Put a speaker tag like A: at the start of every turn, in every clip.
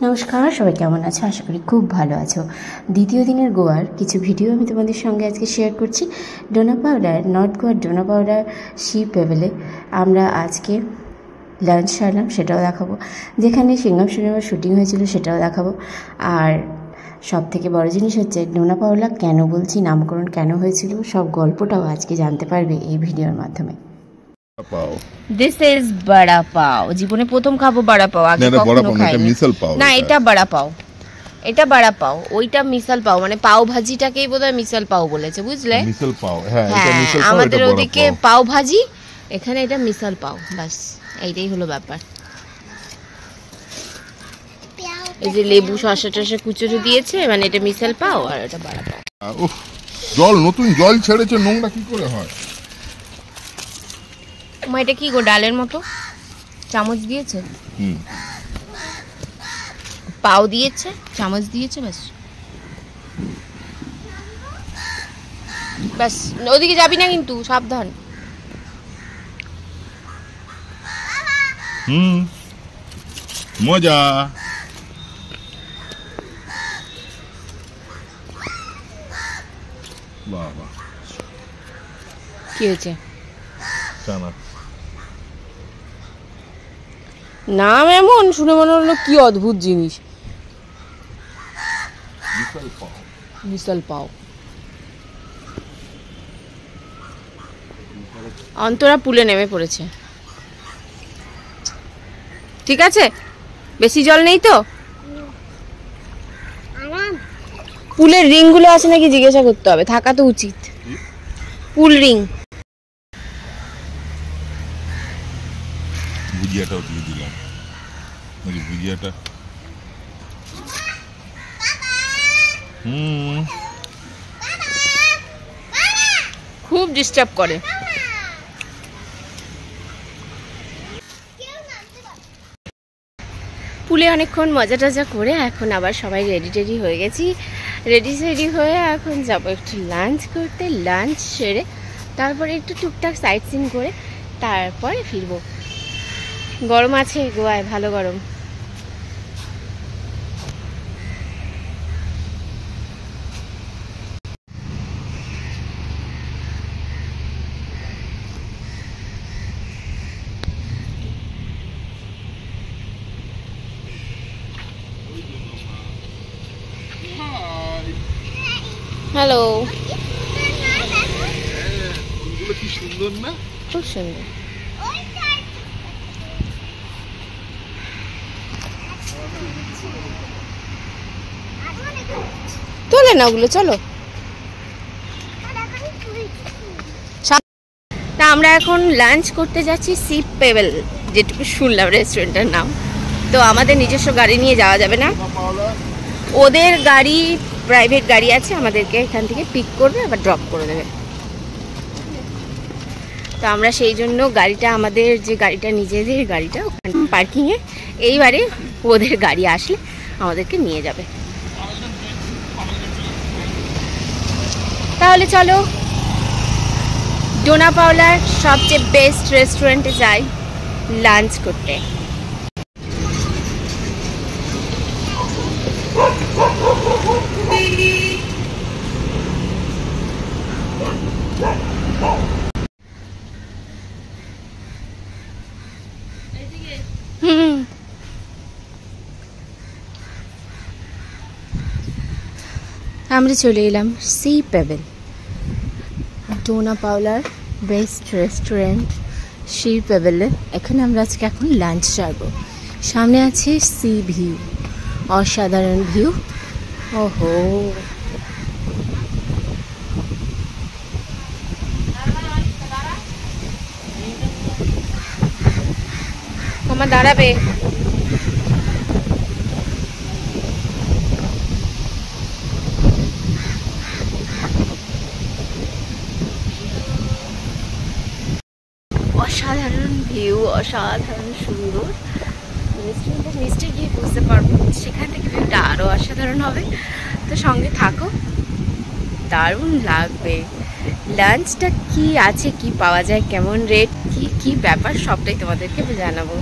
A: নমস্কার, সবাই কেমন আছো? আশা করি খুব ভালো আছো। দ্বিতীয় দিনের গোয়ার কিছু ভিডিও আমি তোমাদের সঙ্গে আজকে শেয়ার করছি। ডোনা পাউডার, নর্থ গোয়ার ডোনা পাউডার সি পেভেলে আমরা আজকে লাঞ্চ সারলাম, সেটাও দেখাবো। যেখানে সিঙ্গাম সিনেমার শুটিং হয়েছিল সেটাও দেখাবো। আর সব থেকে বড় জিনিস হচ্ছে ডোনা পাওলা কেন বলছি, নামকরণ কেন হয়েছিল, সব গল্পটাও আজকে জানতে পারবে এই ভিডিওর মাধ্যমে।
B: দিস ইজ বড়া পাও। জীবনে প্রথম খাবো বড়া পাও, আগে কখনো খাইনি। না, এটা বড়া পাও, এটা বড়া পাও, ওইটা মিসাল পাও, মানে পাও ভাজিটাকেই বোধহয় মিসাল পাও বলেছে, বুঝলে?
C: মিসাল পাও, হ্যাঁ, এটা মিসাল পাও।
B: আমাদের ওদিকে পাও ভাজি, এখানে এটা মিসাল পাও, বাস এইটাই হলো ব্যাপার। এই যে লেবু শসা টসা কুচুরে দিয়েছে, মানে এটা মিসাল পাও আর এটা বড়া পাও।
C: উফ, নতুন জল ছেড়েছে, নোংরা কি করে হয়?
B: মা এটা কি গো, ডালের মতো চামচ দিয়েছে, পাও দিয়েছে, চামচ দিয়েছে, বাস বাস। ওদিকে যাবি না কিন্তু, সাবধান।
C: মজা। বাবা,
B: কি হয়েছে?
C: জানা
B: নাম এমন শুনে মনে হলো কি অদ্ভুত জিনিস। মিসাল পাও। অন্তরা পুলে নেমে পড়েছে। ঠিক আছে, বেশি জল নেই তো? পুলের রিং গুলো আছে নাকি জিজ্ঞাসা করতে হবে, থাকা তো উচিত। পুল রিং।
C: ভুজিয়াটাও দিয়ে দিলাম, ভুজিয়াটা
B: খুব ডিস্টার্ব করে। পুলে অনেকক্ষণ মজা টজা করে এখন আবার সবাই রেডি হয়ে গেছি। রেডি হয়ে এখন যাবো একটু লাঞ্চ করতে। লাঞ্চ সেরে তারপরে একটু টুকটাক সাইট সিন করে তারপরে ফিরবো। গরম আছে গোয়ায়, ভালো গরম। হ্যালো,
C: কি সুন্দর না?
B: খুব সুন্দর। তোলে না ওগুলো, চলো। তা আমরা এখন লাঞ্চ করতে যাচ্ছি সি পেভেল, যেটুকু শুনলাম রেস্টুরেন্টের নাম। তো আমাদের নিজস্ব গাড়ি নিয়ে যাওয়া যাবে না, ওদের গাড়ি, প্রাইভেট গাড়ি আছে, আমাদেরকে এখান থেকে পিক করবে আবার ড্রপ করে দেবে। তো আমরা সেই জন্য গাড়িটা, আমাদের যে গাড়িটা নিজেদের গাড়িটা ওখানে পার্কিংয়ে, এইবারে ওদের গাড়ি আসলে আমাদেরকে নিয়ে যাবে। তাহলে চলো ডোনা পাওলার সবচেয়ে বেস্ট রেস্টুরেন্টে যাই লাঞ্চ করতে। আমরা চলে এলাম সি পেভেল, ডোনা পাওলার বেস্ট রেস্টুরেন্ট সি পেভেলে। এখানে আমরা আজকে এখন লাঞ্চ সারবো। সামনে আছে সি ভিউ, অসাধারণ ভিউ। ওহো, আমার দাঁড়াবে। অসাধারণ ভিউ, অসাধারণ সুন্দর। রেস্টুরেন্টের নিচে গিয়ে বুঝতে পারবো, সেখান থেকে ভিউটা আরও অসাধারণ হবে। তো সঙ্গে থাকো, দারুণ লাগবে। লাঞ্চটা কি আছে, কি পাওয়া যায়, কেমন রেট, কি ব্যাপার, সবটাই তোমাদেরকে জানাবো।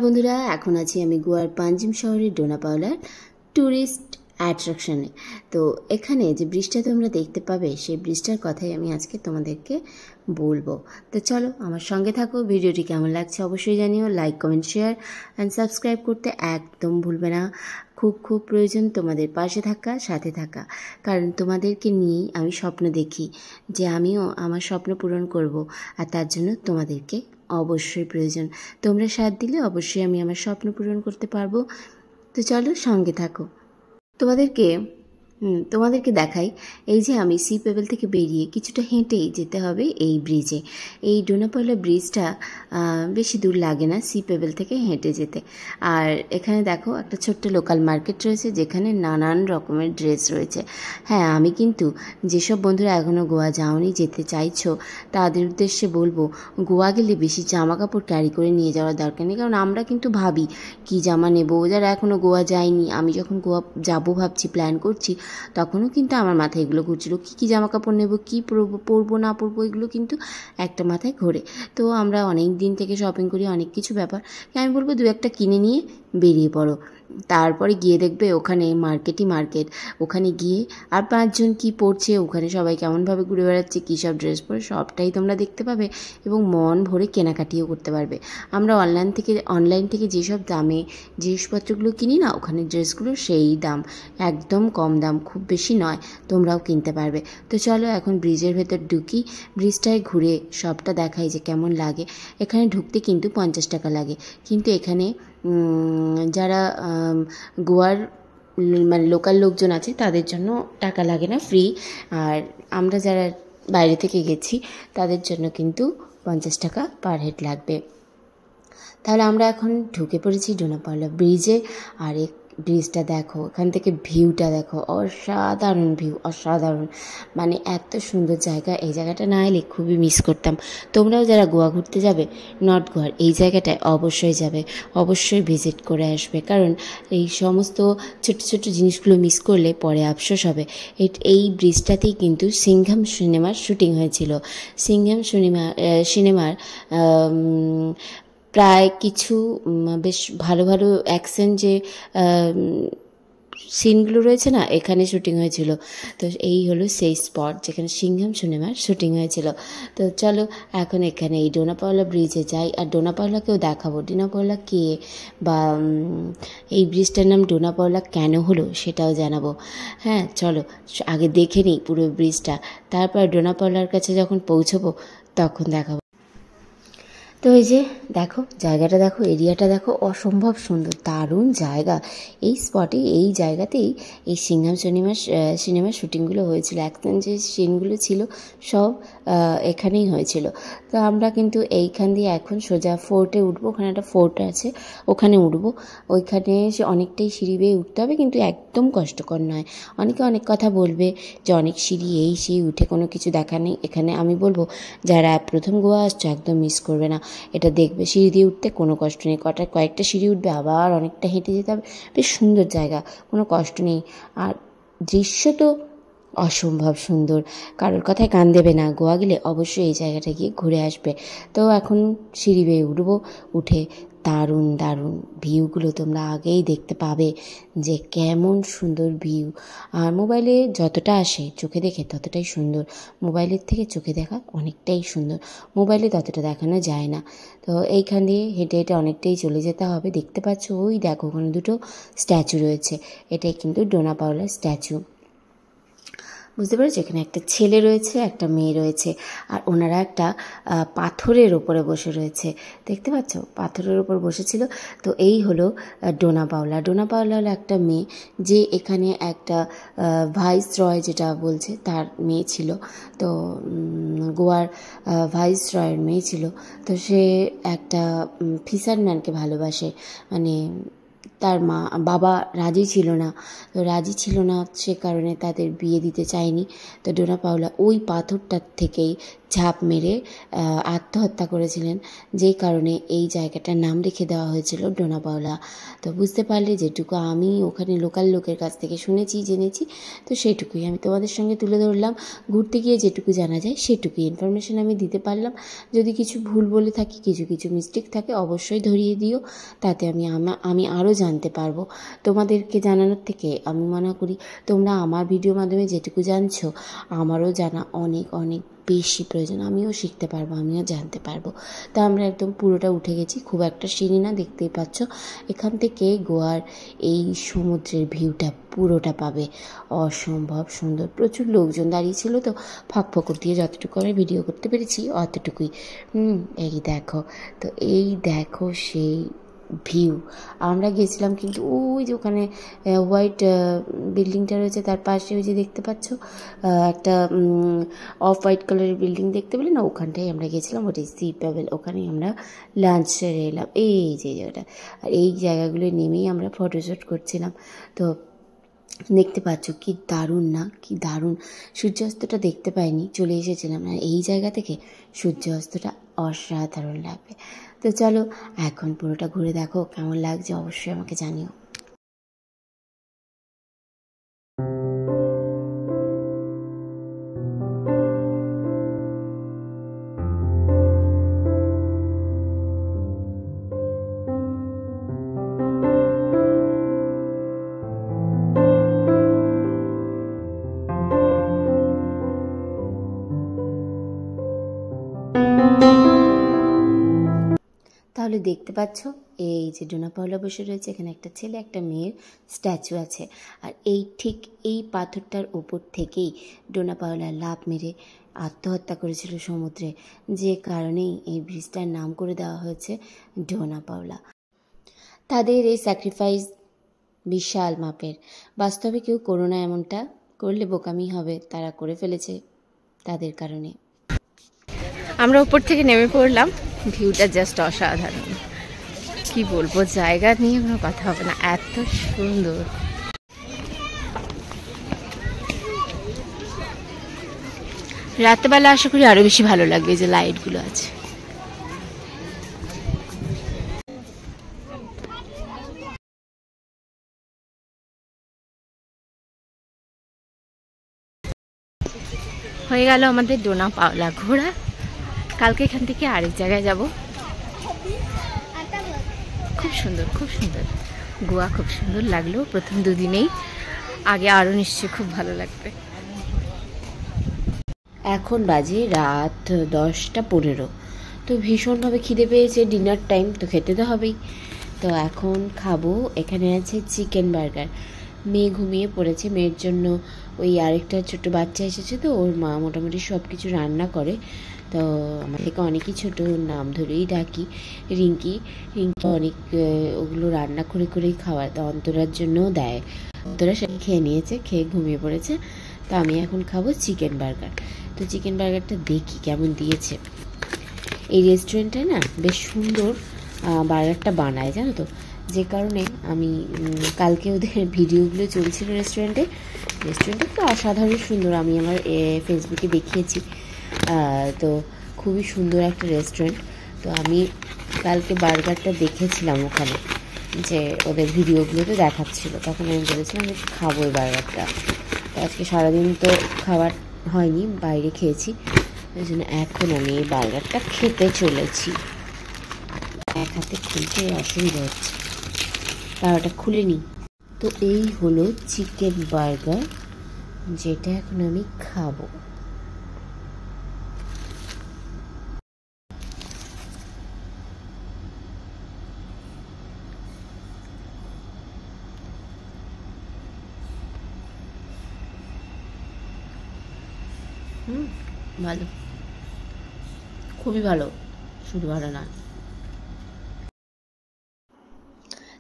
A: বন্ধুরা, এখন আছি আমি গোয়ার পাঞ্জিম শহরের ডোনাপাওলার ট্যুরিস্ট অ্যাট্রাকশনে। তো এখানে যে ব্রিজটা তোমরা দেখতে পাবে সেই ব্রিজটার কথাই আমি আজকে তোমাদেরকে বলবো। তো চলো আমার সঙ্গে থাকো। ভিডিওটি কেমন লাগছে অবশ্যই জানিও। Like, comment, share and subscribe করতে একদম ভুলবে না। খুব খুব প্রয়োজন তোমাদের পাশে থাকা, সাথে থাকা, কারণ তোমাদেরকে নিয়েই আমি স্বপ্ন দেখি যে আমিও আমার স্বপ্ন পূরণ করব, আর তার জন্য তোমাদেরকে অবশ্যই প্রয়োজন। তোমরা সাথ দিলে অবশ্যই আমি আমার স্বপ্ন পূরণ করতে পারবো। তো চলো সঙ্গে থাকো। তোমাদেরকে দেখাই। এই যে আমি সি পেবেল থেকে বেরিয়ে কিছুটা হেঁটেই যেতে হবে এই ব্রিজে। এই ডোনাপাওলা ব্রিজটা বেশি দূর লাগে না সি পেবেল থেকে হেঁটে যেতে। আর এখানে দেখো একটা ছোট্ট লোকাল মার্কেট রয়েছে যেখানে নানান রকমের ড্রেস রয়েছে। হ্যাঁ, আমি কিন্তু যেসব বন্ধুরা এখনও গোয়া যাওনি, যেতে চাইছো, তাদের উদ্দেশ্যে বলবো গোয়া গেলে বেশি জামা কাপড় ক্যারি করে নিয়ে যাওয়ার দরকার নেই। কারণ আমরা কিন্তু ভাবি কি জামা নেবো, যারা এখনও গোয়া যায়নি। আমি যখন গোয়া যাবো ভাবছি, প্ল্যান করছি, তখনও কিন্তু আমার মাথায় এগুলো ঘুরছিল, কী জামা কাপড় নেবো, কী পরবো না পরবো, এগুলো কিন্তু একটা মাথায় ঘোরে। তো আমরা অনেক দিন থেকে শপিং করি, অনেক কিছু ব্যাপার। আমি বলবো দু একটা কিনে নিয়ে বেরিয়ে পড়ো। তারপরে গিয়ে দেখবে ওখানে মার্কেটই মার্কেট। ওখানে গিয়ে আর পাঁচজন কি পরছে, ওখানে সবাই কেমনভাবে ঘুরে বেড়াচ্ছে, কী সব ড্রেস পরে, সবটাই তোমরা দেখতে পাবে এবং মন ভরে কেনাকাটিও করতে পারবে। আমরা অনলাইন থেকে যেসব দামে জিনিসপত্রগুলো কিনি না, ওখানে ড্রেসগুলো সেই দাম, একদম কম দাম, খুব বেশি নয়, তোমরাও কিনতে পারবে। তো চলো এখন ব্রিজের ভেতর ঢুকি, ব্রিজটায় ঘুরে সবটা দেখাই যে কেমন লাগে। এখানে ঢুকতে কিন্তু 50 টাকা লাগে, কিন্তু এখানে যারা গোয়ার মানে লোকাল লোকজন আছে তাদের জন্য টাকা লাগে না, ফ্রি। আর আমরা যারা বাইরে থেকে গেছি তাদের জন্য কিন্তু 50 টাকা পার হেড লাগবে। তাহলে আমরা এখন ঢুকে পড়েছি ডোনাপাওলা ব্রিজে। আর এই ব্রিজটা দেখো, এখান থেকে ভিউটা দেখো, অসাধারণ ভিউ, অসাধারণ, মানে এত সুন্দর জায়গা। এই জায়গাটা না এলে খুবই মিস করতাম। তোমরাও যারা গোয়া ঘুরতে যাবে, নর্থ গোয়ার এই জায়গাটায় অবশ্যই যাবে, অবশ্যই ভিজিট করে আসবে। কারণ এই সমস্ত ছোটো ছোটো জিনিসগুলো মিস করলে পরে আফসোস হবে। এই ব্রিজটাতেই কিন্তু সিংঘাম সিনেমার শুটিং হয়েছিল। সিংঘাম সিনেমার প্রায় কিছু বেশ ভালো ভালো অ্যাকশন যে সিনগুলো রয়েছে না, এখানে শুটিং হয়েছিল। তো এই হলো সেই স্পট যেখানে সিংঘাম সিনেমার শুটিং হয়েছিল। তো চলো এখন এখানে এই ডোনাপাওলা ব্রিজে যাই, আর ডোনাপাওলাকেও দেখাবো ডোনাপাওলা কে, বা এই ব্রিজটার নাম ডোনাপাওলা কেন হলো সেটাও জানাবো। হ্যাঁ চলো আগে দেখে নিই পুরো ব্রিজটা, তারপর ডোনাপাওলার কাছে যখন পৌঁছবো তখন দেখাবো। তো এই যে দেখো জায়গাটা দেখো, এরিয়াটা দেখো, অসম্ভব সুন্দর, দারুণ জায়গা। এই স্পটে, এই জায়গাতেই এই সিংঘাম সিনেমার শুটিংগুলো হয়েছিল। অ্যাকশন যে সিনগুলো ছিল সব এখানেই হয়েছিল। তো আমরা কিন্তু এইখান দিয়ে এখন সোজা ফোর্টে উঠবো। ওখানে একটা ফোর্ট আছে, ওখানে উঠবো। ওইখানে সে অনেকটাই সিঁড়ি বেয়ে উঠতে হবে, কিন্তু একদম কষ্টকর নয়। অনেকে অনেক কথা বলবে যে অনেক সিঁড়ি, এই সেই, উঠে কোনো কিছু দেখা নেই। এখানে আমি বলবো যারা প্রথম গোয়া আসছো একদম মিস করবে না, এটা দেখবে। সিঁড়ি দিয়ে উঠতে কোনো কষ্ট নেই, কয়েকটা সিঁড়ি উঠবে, আবার অনেকটা হেঁটে যেতে হবে। বেশ সুন্দর জায়গা, কোনো কষ্ট নেই। আর দৃশ্য তো অসম্ভব সুন্দর, কারোর কথায় কান দেবে না। গোয়া গেলে অবশ্যই এই জায়গাটা গিয়ে ঘুরে আসবে। তো এখন সিঁড়ি বেয়ে উঠবো, উঠে দারুণ দারুণ ভিউগুলো তোমরা আগেই দেখতে পাবে যে কেমন সুন্দর ভিউ। আর মোবাইলে যতটা আসে চোখে দেখে ততটাই সুন্দর, মোবাইলের থেকে চোখে দেখা অনেকটাই সুন্দর, মোবাইলে ততটা দেখানো যায় না। তো এইখান দিয়ে হেঁটে হেঁটে অনেকটাই চলে যেতে হবে। দেখতে পাচ্ছ ওই দেখো ওখানে দুটো স্ট্যাচু রয়েছে, এটাই কিন্তু ডোনাপাওলার স্ট্যাচু। বুঝতে পেরেছো, এখানে একটা ছেলে রয়েছে, একটা মেয়ে রয়েছে, আর ওনারা একটা পাথরের ওপরে বসে রয়েছে। দেখতে পাচ্ছ পাথরের ওপর বসেছিল। তো এই হলো ডোনাপাওলা। ডোনাপাওলা হলো একটা মেয়ে, যে এখানে একটা ভাইসরয় যেটা বলছে তার মেয়ে ছিল। তো গোয়ার ভাইসরয়ের মেয়ে ছিল। তো সে একটা ফিশারম্যানকে ভালোবাসে, মানে তার বাবা রাজি ছিল না। তো রাজি ছিল না, সে কারণে তাদের বিয়ে দিতে চায়নি। তো ডোনা পাওলা ওই পাথরটার থেকেই ঝাঁপ মেরে আত্মহত্যা করেছিলেন, যেই কারণে এই জায়গাটার নাম রেখে দেওয়া হয়েছিল ডোনা পাওলা। তো বুঝতে পারলে যেটুকু আমি ওখানে লোকাল লোকের কাছ থেকে শুনেছি, জেনেছি, তো সেটুকুই আমি তোমাদের সঙ্গে তুলে ধরলাম। ঘুরতে গিয়ে যেটুকু জানা যায় সেটুকুই ইনফরমেশন আমি দিতে পারলাম। যদি কিছু ভুল বলে থাকি, কিছু মিস্টেক থাকে, অবশ্যই ধরিয়ে দিও, তাতে আমি আরও জানতে পারবো। তোমাদেরকে জানানোর থেকে আমি মনে করি তোমরা আমার ভিডিওর মাধ্যমে যেটুকু জানছো আমারও জানা অনেক অনেক বেশি প্রয়োজন। আমিও শিখতে পারবো, আমিও জানতে পারবো। তা আমরা একদম পুরোটা উঠে গেছি, খুব একটা সিঁড়ি না, দেখতেই পাচ্ছ। এখান থেকে গোয়ার এই সমুদ্রের ভিউটা পুরোটা পাবে, অসম্ভব সুন্দর। প্রচুর লোকজন দাঁড়িয়ে ছিল, তো ফাঁক দিয়ে যতটুকু আমি ভিডিও করতে পেরেছি অতটুকুই। এই দেখো, তো এই দেখো সেই ভিউ। আমরা গেছিলাম কিন্তু ওই যে ওখানে হোয়াইট বিল্ডিংটা রয়েছে, তার পাশে ওই যে দেখতে পাচ্ছ একটা অফ হোয়াইট কালারের বিল্ডিং দেখতে পেলে না, ওখানটাই আমরা গেছিলাম, ওটাই সি পেভেল। ওখানেই আমরা লাঞ্চ সেরে এলাম, এই যে জায়গাটা। আর এই জায়গাগুলো নেমেই আমরা ফটোশ্যুট করছিলাম। তো দেখতে পাচ্ছ কি দারুণ না, কি দারুণ। সূর্যাস্তটা দেখতে পাইনি, চলে এসেছিলাম, আর এই জায়গা থেকে সূর্যাস্তটা অসাধারণ লাগবে। তো চলো এখন পুরোটা ঘুরে দেখো, কেমন লাগছে অবশ্যই আমাকে জানিও। তাহলে দেখতে পাচ্ছ এই যে ডোনা পাওলা বসে রয়েছে, এখানে একটা ছেলে একটা মেয়ের স্ট্যাচু আছে। আর ঠিক এই পাথরটার উপর থেকেই ডোনা পাওলা লাফ মেরে আত্মহত্যা করেছিল সমুদ্রে, যে কারণেই এই ব্রিজটার নাম করে দেওয়া হয়েছে ডোনা পাওলা। তাদের এই স্যাক্রিফাইস বিশাল মাপের। বাস্তবে কেউ করো না, এমনটা করলে বোকামি হবে, তারা করে ফেলেছে তাদের কারণে।
B: আমরা উপর থেকে নেমে পড়লাম, ভিউটা জাস্ট অসাধারণ। কি বলবো, জায়গা নিয়ে কোনো কথা হবে না, এত সুন্দর। রাতবেলা আশা করি আরো বেশি ভালো লাগবে, যে লাইটগুলো আছে। হয়ে গেল আমাদের ডোনা পাওলা ঘোরা। কালকে এখান থেকে আরেক জায়গায় যাব। খুব সুন্দর, খুব সুন্দর গোয়া, খুব সুন্দর লাগলো প্রথম দুদিনেই। আগে আরও নিশ্চয়ই খুব ভালো লাগবে।
A: এখন বাজে রাত 10:15। তো ভীষণভাবে খিদে পেয়েছে, ডিনার টাইম, তো খেতে তো হবেই। তো এখন খাবো। এখানে আছে চিকেন বার্গার। মেয়ে ঘুমিয়ে পড়েছে, মেয়ের জন্য ওই আরেকটা ছোট বাচ্চা এসেছে, তো ওর মা মোটামুটি সব কিছু রান্না করে। তো আমার থেকে অনেকই ছোটো, নাম ধরেই ডাকি, রিঙ্কি। অনেক ওগুলো রান্না করে করেই খাওয়ায়, তো অন্তরার জন্যও দেয়। অন্তরা সে খেয়ে নিয়েছে, খেয়ে ঘুমিয়ে পড়েছে। তো আমি এখন খাবো চিকেন বার্গার। তো চিকেন বার্গারটা দেখি কেমন দিয়েছে। এই রেস্টুরেন্টটায় না বেশ সুন্দর বার্গারটা বানায়, জানো তো, যে কারণে আমি কালকে ওদের ভিডিওগুলো চলছিল রেস্টুরেন্টে তো অসাধারণ সুন্দর। আমি আমার ফেসবুকে দেখিয়েছি। তো খুবই সুন্দর একটা রেস্টুরেন্ট। তো আমি কালকে বার্গারটা দেখেছিলাম ওখানে, যে ওদের ভিডিওগুলোতে দেখাচ্ছিল, তখন আমি বলেছিলাম যে খাবো এই বার্গারটা। তো আজকে সারাদিন তো খাবার হয়নি, বাইরে খেয়েছি, ওই জন্য এখন আমি এই বার্গারটা খেতে চলেছি। এক হাতে খুলতে অসুবিধা হচ্ছে, তাওয়াটা খুলে নিই। তো এই হলো চিকেন বার্গার, যেটা এখন আমি খাবো। ভালো, খুবই ভালো, শুধু ভালো না।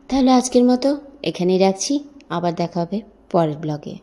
A: তাহলে আজকের মতো এখানেই রাখছি, আবার দেখা হবে পরের ব্লগে।